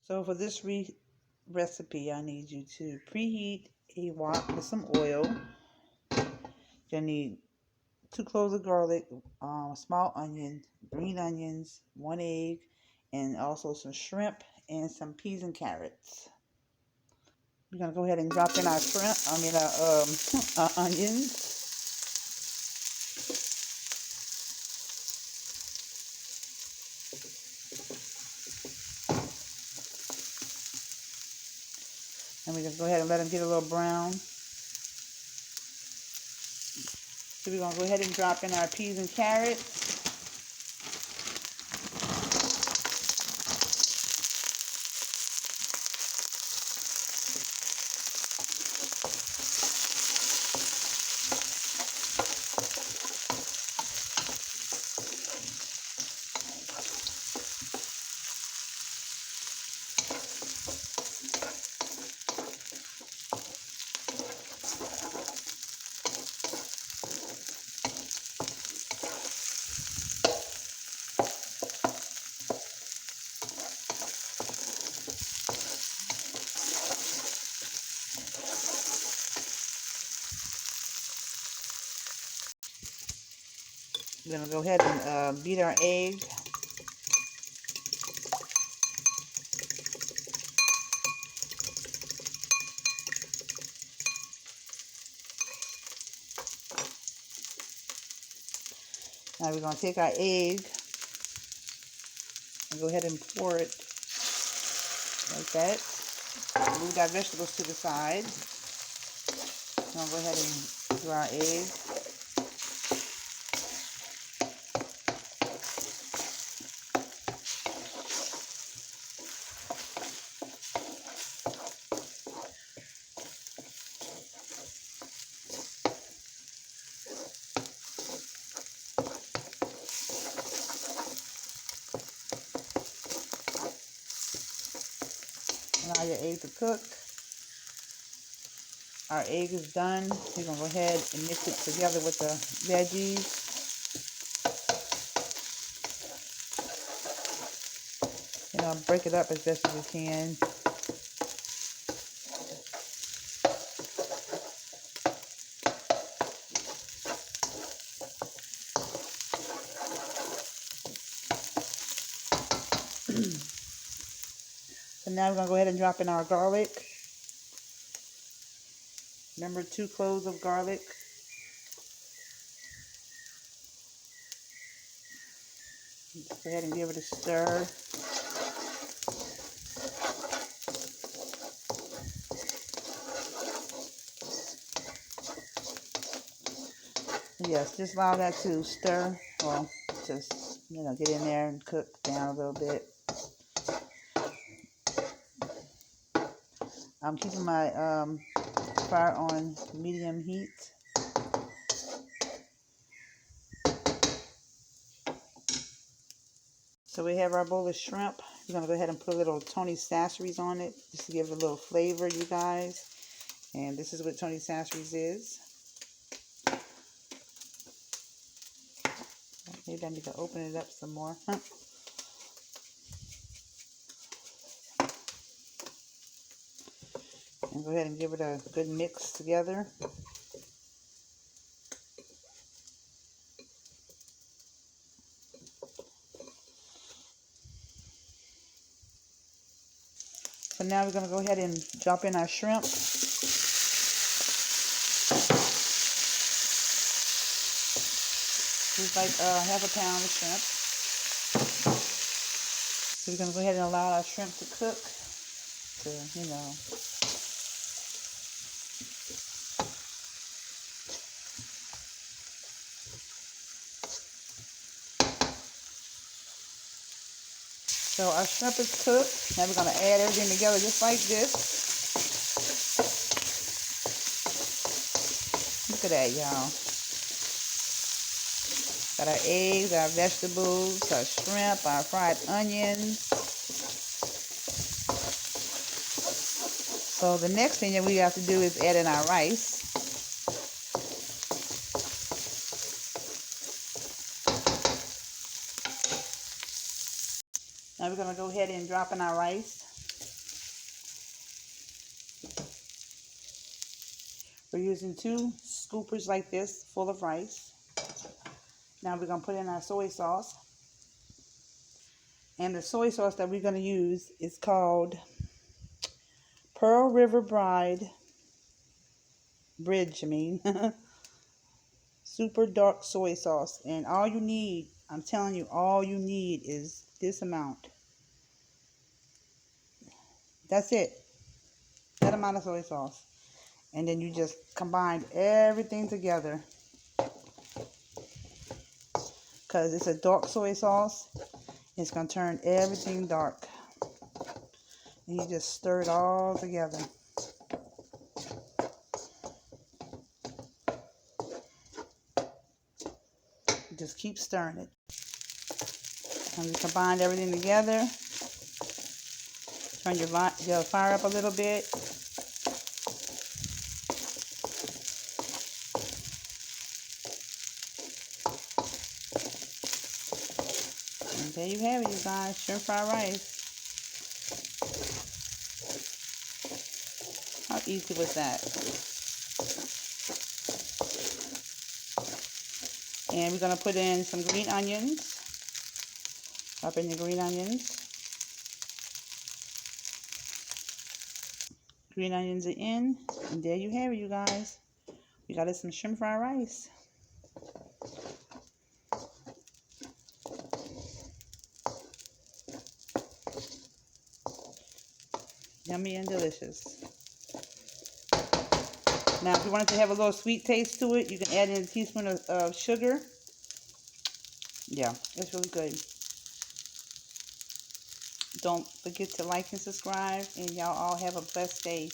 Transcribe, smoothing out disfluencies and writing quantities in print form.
So for this recipe, I need you to preheat a wok with some oil. You'll need 2 cloves of garlic, small onion, green onions, 1 egg, and also some shrimp and some peas and carrots. We're gonna go ahead and drop in our shrimp. Our onions. And we're gonna go ahead and let them get a little brown. So we're gonna go ahead and drop in our peas and carrots. We're gonna go ahead and beat our egg. Now we're gonna take our egg and go ahead and pour it like that. Move our vegetables to the side. Now go ahead and do our egg. Allow your egg to cook. Our egg is done. We're going to go ahead and mix it together with the veggies. Break it up as best as you can. So now we're going to go ahead and drop in our garlic. Remember, 2 cloves of garlic. Just go ahead and give it a stir. Yes, just allow that to stir. Well, just, get in there and cook down a little bit. I'm keeping my fire on medium heat. So we have our bowl of shrimp. We're going to go ahead and put a little Tony Sasseries on it, just to give it a little flavor, you guys. And this is what Tony Sasseries is. Maybe I need to open it up some more. And go ahead and give it a good mix together. So now we're going to go ahead and drop in our shrimp. It's like half a pound of shrimp. So we're going to go ahead and allow our shrimp to cook. So our shrimp is cooked. Now we're going to add everything together just like this. Look at that, y'all. Got our eggs, our vegetables, our shrimp, our fried onions. So the next thing that we have to do is add in our rice. Now we're going to go ahead and drop in our rice. We're using 2 scoopers like this full of rice. Now we're going to put in our soy sauce. And the soy sauce that we're going to use is called Pearl River Bridge, super dark soy sauce. And all you need, I'm telling you, all you need is this amount. That's it. That amount of soy sauce. And then you just combine everything together. Because it's a dark soy sauce. It's going to turn everything dark. And you just stir it all together. Just keep stirring it. And we combine everything together. Turn your fire up a little bit. And there you have it, you guys. Shrimp fried rice. How easy was that? And we're going to put in some green onions. Chop in the green onions. Green onions are in. And there you have it, you guys. We got us some shrimp fried rice. Yummy and delicious. Now, if you want it to have a little sweet taste to it, you can add in a teaspoon of sugar. Yeah, it's really good. Don't forget to like and subscribe, and y'all all have a blessed day.